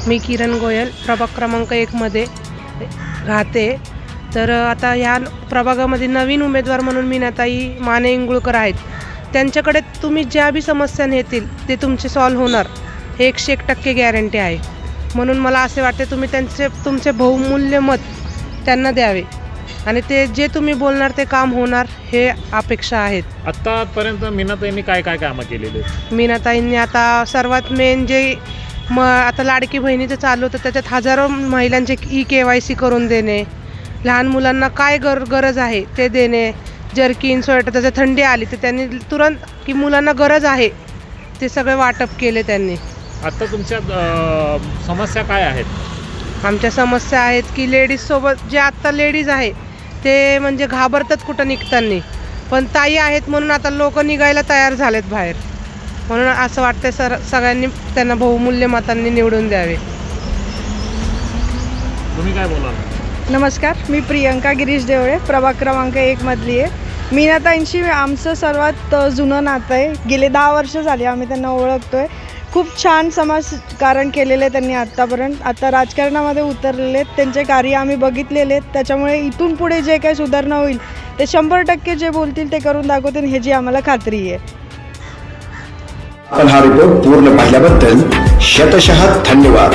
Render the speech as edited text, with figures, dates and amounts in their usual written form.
मी किरण गोयल प्रभाग क्रमांक 1मध्ये राहते। तर आता ह्या प्रभागामध्ये नवीन उमेदवार म्हणून मीनाताई माने इंगुळकर आहेत। त्यांच्याकडे तुम्ही ज्या बी समस्या नेतील ते तुमचे सॉल्व्ह होणार, हे 101% गॅरंटी आहे। म्हणून मला असे वाटते तुम्ही तुमचे बहुमूल्य मत त्यांना द्यावे आणि ते जे तुम्ही बोलणार ते काम होणार, हे अपेक्षा आहेत। आतापर्यंत मीनाताईंनी काय काय कामं केलेली आहेत? मीनाताईंनी आता सर्वात मेन जे आता लाडकी बहिणीचं चालू होतं त्याच्यात हजारो महिलांचे EKYC करून देणे, लहान मुलांना काय गरज आहे ते देणे, जर्किन स्वेटर, त्याचं थंडी आली तर त्यांनी तुरंत की मुलांना गरज आहे ते सगळे वाटप केले त्यांनी। आता तुमच्या समस्या काय आहेत? आमच्या समस्या आहेत की लेडीजसोबत जे आत्ता लेडीज आहे ते म्हणजे घाबरतात कुठं निघताना, पण ताई आहेत म्हणून आता लोक निघायला तयार झालेत बाहेर। म्हणून असं वाटतं सगळ्यांनी त्यांना बहुमूल्य मतांनी निवडून द्यावे। तुम्ही काय बोलाल? नमस्कार, मी प्रियंका गिरीश देवळे, प्रभाग क्रमांक 1मधली आहे। मीनाताईंशी आमचं सर्वात जुनं नातं आहे। गेले 10 वर्ष झाली आम्ही त्यांना ओळखतोय। खूप छान समाजकारण केलेलं आहे त्यांनी आत्तापर्यंत। आता राजकारणामध्ये उतरलेले आहेत, त्यांचे कार्य आम्ही बघितलेले आहेत। त्याच्यामुळे इथून पुढे जे काही सुधारणा होईल ते 100% जे बोलतील ते करून दाखवतील, ह्याची आम्हाला खात्री आहे। आपण हा रिपोर्ट पूर्ण पाहिल्याबद्दल शतशः धन्यवाद।